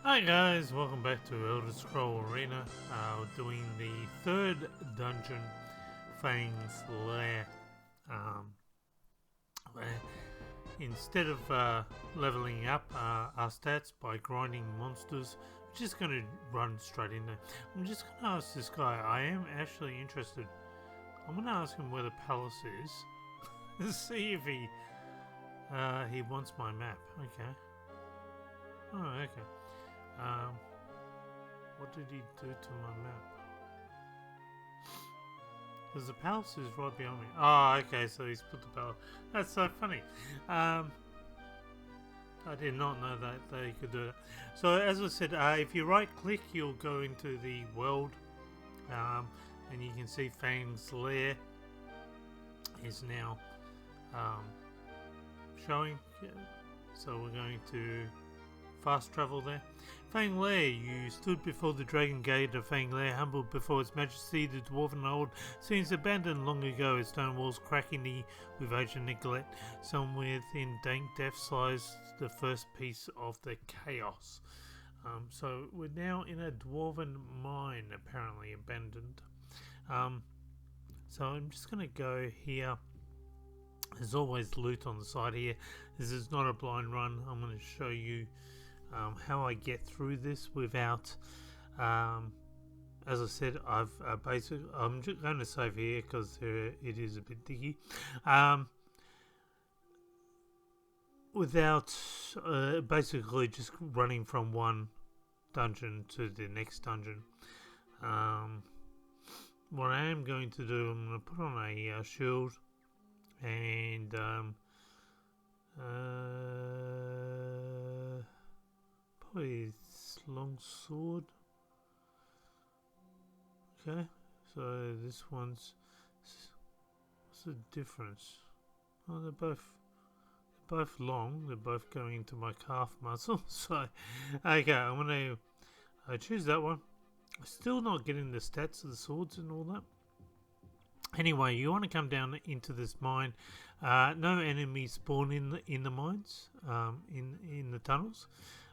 Hi guys, welcome back to Elder Scroll Arena. We're doing the third dungeon, Fangs Lair. Um, where instead of leveling up our stats by grinding monsters, we're just going to run straight in there. I'm just going to ask this guy, I am actually interested. I'm going to ask him where the palace is. See if he wants my map. Okay. Oh, okay. What did he do to my map? Because the palace is right behind me. Oh, okay, so he's put the palace. That's so funny. I did not know that they could do that. So, as I said, if you right click, you'll go into the world, and you can see Fangs' Lair is now showing. So, we're going to fast travel there. Fang Lair, you stood before the dragon gate of Fang Lair, humbled before its majesty. The dwarven hold seems abandoned long ago, its stone walls cracking with age and neglect. Somewhere within dank depths lies the first piece of the chaos. So we're now in a dwarven mine, apparently abandoned. So I'm just going to go here. There's always loot on the side here. This is not a blind run. I'm going to show you how I get through this without, as I said, I'm just going to save here because it is a bit diggy. Without basically just running from one dungeon to the next dungeon. What I am going to do, I'm going to put on a shield and probably long sword. Okay, so this one's, what's the difference? Oh, they're both long. They're both going into my calf muscle. So, okay, I'm gonna choose that one. Still not getting the stats of the swords and all that. Anyway, you want to come down into this mine. No enemies spawn in the mines, in the tunnels.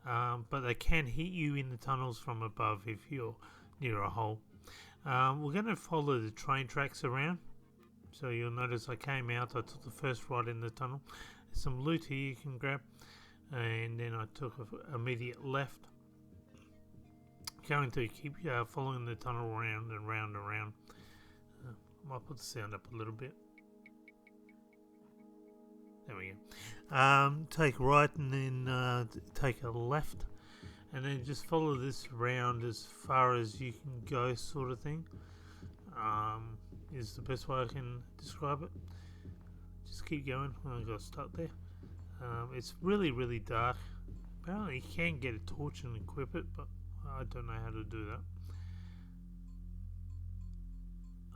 But they can hit you in the tunnels from above if you're near a hole. We're going to follow the train tracks around. So you'll notice I came out, I took the first right in the tunnel. There's some loot here you can grab. And then I took an immediate left. Going to keep following the tunnel around and round and round. I might put the sound up a little bit. There we go. Take right and then take a left. And then just follow this round as far as you can go, sort of thing. Is the best way I can describe it. Just keep going. I got stuck there. It's really, really dark. Apparently you can get a torch and equip it, but I don't know how to do that.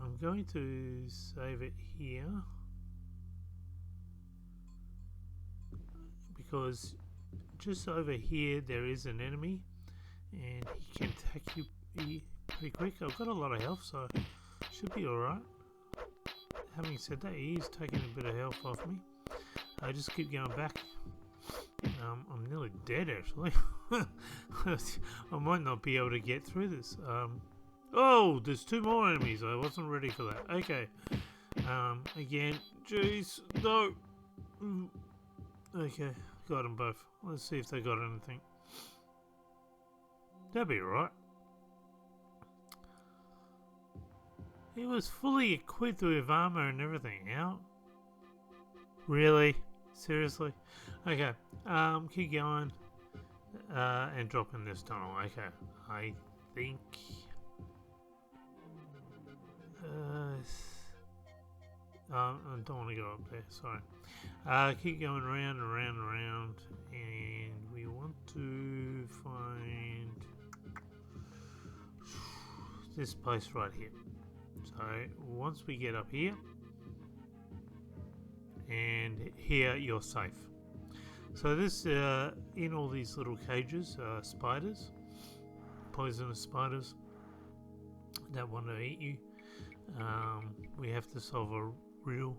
I'm going to save it here because just over here there is an enemy and he can attack you pretty quick. I've got a lot of health, so should be alright. Having said that, he is taking a bit of health off me. I just keep going back. I'm nearly dead actually. I might not be able to get through this. Oh, there's two more enemies. I wasn't ready for that. Okay. Again. Jeez. No. Okay. Got them both. Let's see if they got anything. That'd be alright. He was fully equipped with armor and everything. How? Really? Seriously? Okay. Keep going. And drop in this tunnel. Okay. I think... I don't want to go up there, sorry. Keep going around and around and around, and we want to find this place right here. So once we get up here, and here you're safe. So this, in all these little cages, spiders, poisonous spiders that want to eat you. We have to solve a riddle.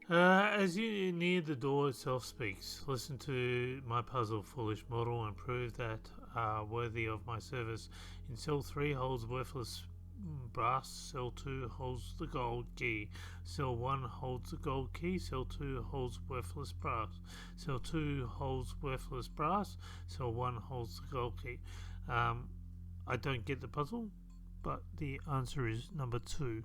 As you near the door itself speaks, listen to my puzzle, foolish mortal, and prove that are worthy of my service. In cell 3 holds worthless brass, cell 2 holds the gold key, cell 1 holds the gold key, cell 2 holds worthless brass, cell 2 holds worthless brass, cell 1 holds the gold key. I don't get the puzzle, but the answer is number 2.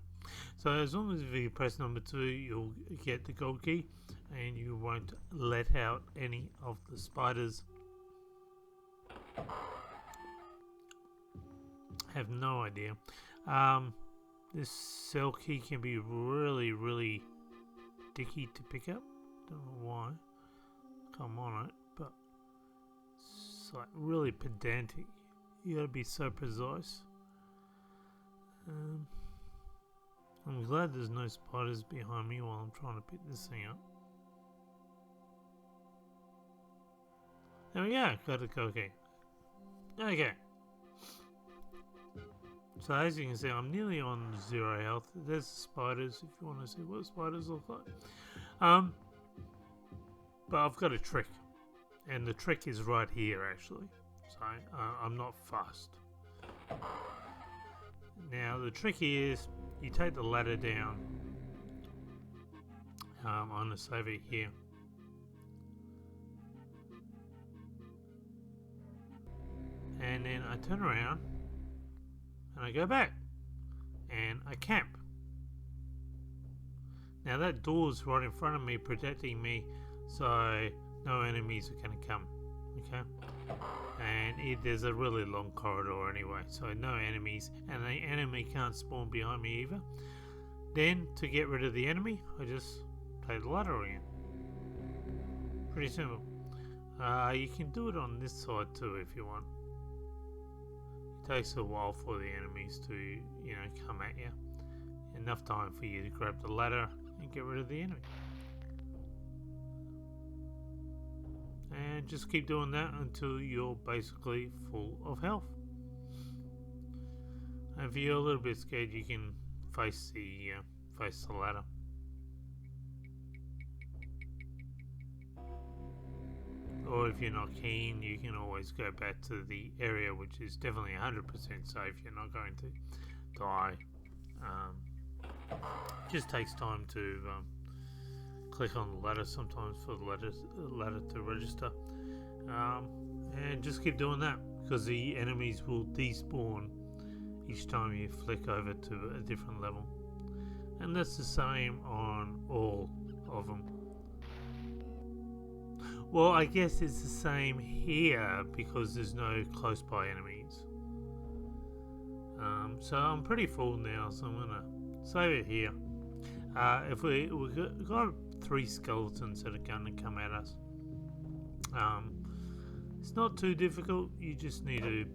So as long as you press number 2, you'll get the gold key, and you won't let out any of the spiders. Have no idea. This cell key can be really dicky to pick up. Don't know why. Come on it, but it's like really pedantic. You gotta be so precise. I'm glad there's no spiders behind me while I'm trying to pick this thing up. There we go, got the gold key. Okay. So as you can see, I'm nearly on 0 health. There's the spiders, if you want to see what spiders look like. But I've got a trick. And the trick is right here, actually. So I'm not fast. Now, the trick is, you take the ladder down. I'm going to save it here. And then I turn around. And I go back. And I camp. Now that door's right in front of me, protecting me, so no enemies are going to come. Okay? And there's a really long corridor anyway, so no enemies, and the enemy can't spawn behind me either. Then, to get rid of the enemy, I just play the ladder again. Pretty simple. You can do it on this side too if you want. It takes a while for the enemies to, come at you. Enough time for you to grab the ladder and get rid of the enemy. And just keep doing that until you're basically full of health. And if you're a little bit scared, you can face the ladder. Or if you're not keen, you can always go back to the area, which is definitely 100% safe. You're not going to die. Just takes time to click on the ladder sometimes for the ladder to register. And just keep doing that, because the enemies will despawn each time you flick over to a different level. And that's the same on all of them. Well, I guess it's the same here because there's no close by enemies. So I'm pretty full now, so I'm gonna save it here. If we've got 3 skeletons that are going to come at us. It's not too difficult. You just need to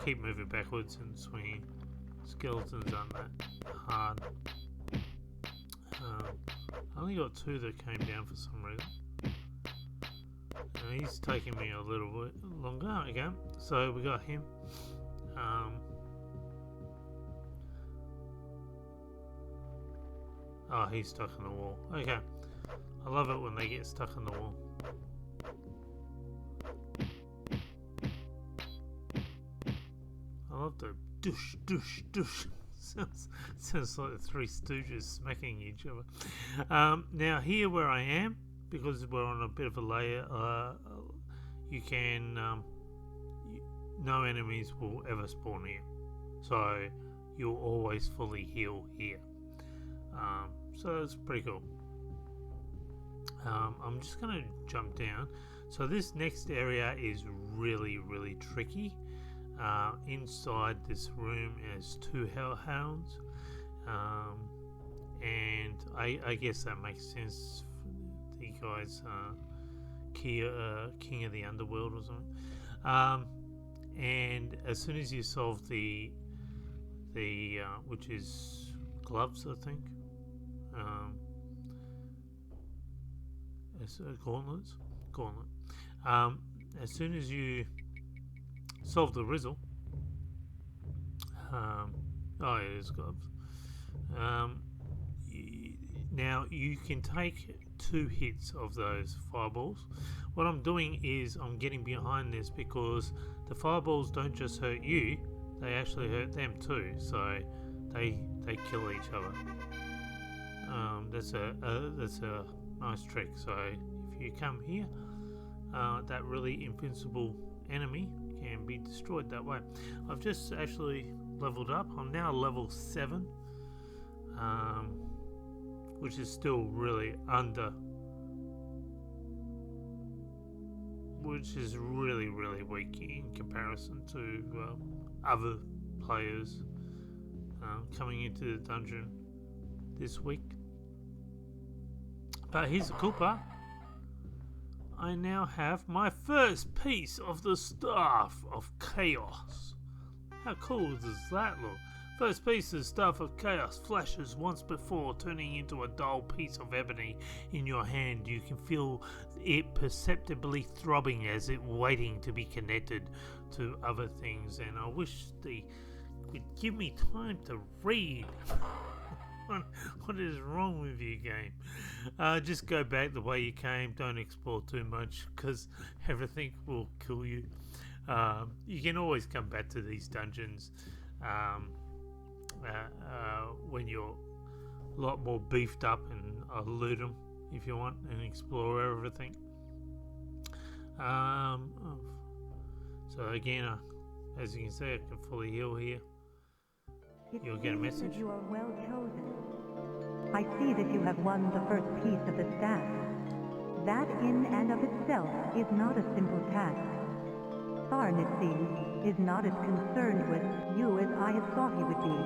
keep moving backwards and swinging. Skeletons aren't that hard. I only got 2 that came down for some reason. And he's taking me a little bit longer again. So we got him. Oh, he's stuck in the wall. Okay. I love it when they get stuck in the wall. I love the douche, douche, douche. Sounds like the Three Stooges smacking each other. Now here where I am, because we're on a bit of a layer, you can... no enemies will ever spawn here. So you'll always fully heal here. So it's pretty cool. I'm just going to jump down. So this next area is really tricky. Inside this room is 2 hellhounds, and I guess that makes sense. The guy's king of the underworld or something. And as soon as you solve the which is gloves, I think. Gauntlet. As soon as you solve the riddle, it is gloves. Now you can take 2 hits of those fireballs. What I'm doing is I'm getting behind this because the fireballs don't just hurt you, they actually hurt them too. So they kill each other. That's a nice trick. So if you come here, that really invincible enemy can be destroyed that way. I've just actually leveled up. I'm now level 7, which is still really which is really weak in comparison to other players coming into the dungeon this week. But here's the cool part. I now have my first piece of the Staff of Chaos. How cool does that look? First piece of Staff of Chaos flashes once before, turning into a dull piece of ebony in your hand. You can feel it perceptibly throbbing as it waiting to be connected to other things. And I wish they could give me time to read. What is wrong with you, game? Just go back the way you came. Don't explore too much because everything will kill you. You can always come back to these dungeons when you're a lot more beefed up, and loot them if you want and explore everything. So again, as you can see, I can fully heal here. You'll get a message. You are well chosen. I see that you have won the first piece of the staff. That in and of itself is not a simple task. Tharn, it seems, is not as concerned with you as I had thought he would be.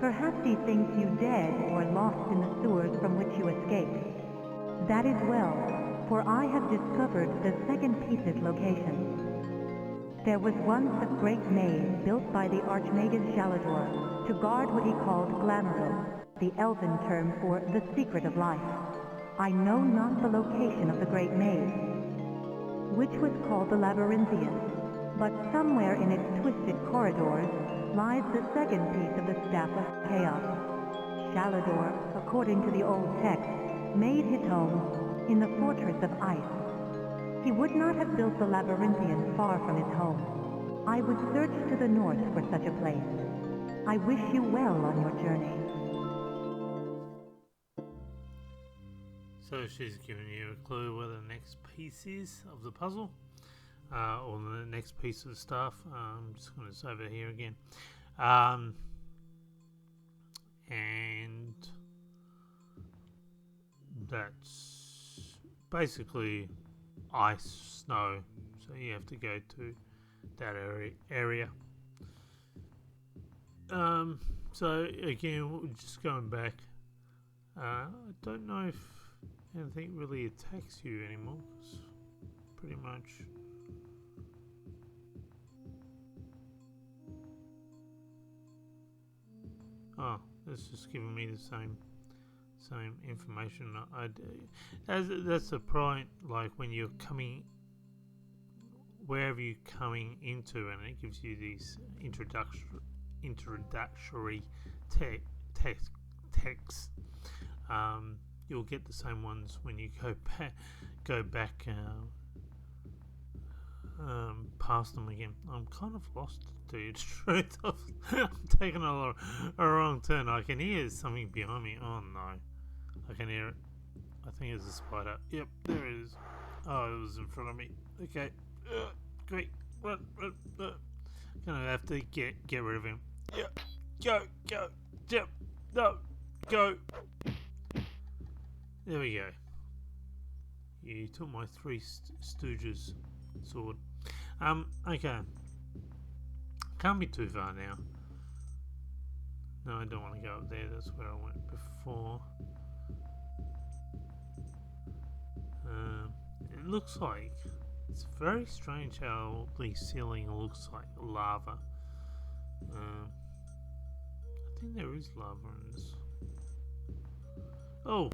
Perhaps he thinks you dead or lost in the sewers from which you escaped. That is well, for I have discovered the second piece's location. There was once a great maze built by the Archmagus Shalador to guard what he called Glamoros, the elven term for the secret of life. I know not the location of the great maze, which was called the Labyrinthian, but somewhere in its twisted corridors lies the second piece of the Staff of Chaos. Shalador, according to the old text, made his home in the Fortress of Ice. He would not have built the Labyrinthian far from his home. I would search to the north for such a place. I wish you well on your journey. So she's giving you a clue where the next piece is of the puzzle, or the next piece of the staff. I'm just going to save it here again. And that's basically ice, snow, so you have to go to that area. So again, we're just going back. I don't know if anything really attacks you anymore, 'cause pretty much it's just giving me the same information. That's the point, like when you're coming, wherever you're coming into, and it gives you these introductory texts. You'll get the same ones when you go back past them again. I'm kind of lost, to tell you the truth. I'm taking a wrong turn. I can hear something behind me. Oh no, I can hear it. I think it's a spider. Yep, there it is. Oh, it was in front of me. Okay, great. Run. Gonna have to get rid of him. Yep, go. Yep, no, go. There we go. You took my Three Stooges sword. Okay. Can't be too far now. No, I don't want to go up there. That's where I went before. It looks like, it's very strange how the ceiling looks like lava. I think there is lava in this. Oh,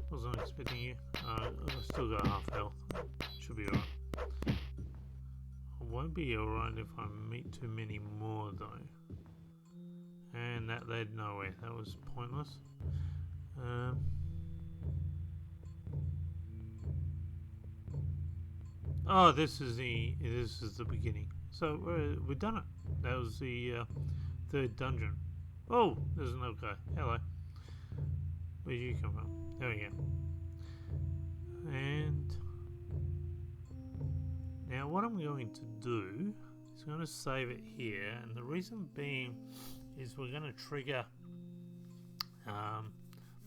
wasn't expecting you. I still got half health. Should be alright. I won't be alright if I meet too many more though. And that led nowhere. That was pointless. Oh, this is the beginning. So we've done it. That was the third dungeon. Oh, there's another guy. Hello. Where'd you come from? There we go. And now what I'm going to do is I'm going to save it here, and the reason being is we're going to trigger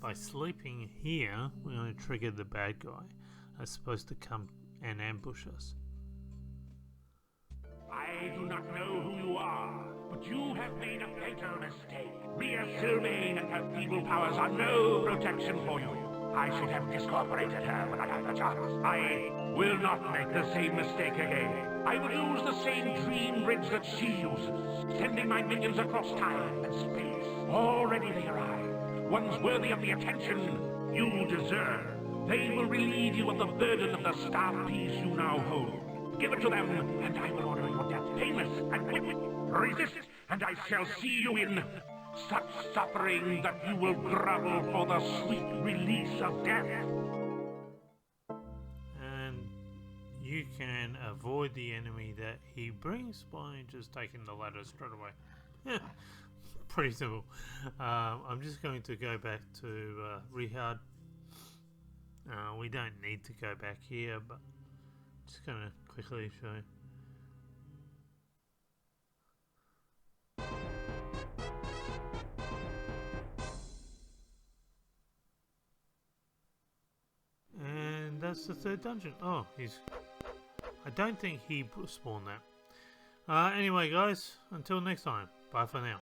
by sleeping here. We're going to trigger the bad guy that's supposed to come and ambush us. I do not know who you are, but you have made a fatal mistake. Mere Sylvain and her feeble powers are no protection for you. I should have discorporated her when I had the chance. I will not make the same mistake again. I will use the same dream bridge that she uses, sending my minions across time and space. Already they arrive, ones worthy of the attention you deserve. They will relieve you of the burden of the staff piece you now hold. Give it to them, and I will order your death painless and quick. Resist, and I shall see you in such suffering that you will grovel for the sweet release of death. And you can avoid the enemy that he brings by just taking the ladder straight away. Yeah, pretty simple. I'm just going to go back to Rehard. We don't need to go back here, but just going to quickly show you. And that's the third dungeon. Oh, I don't think he spawned that. Anyway, guys, until next time, bye for now.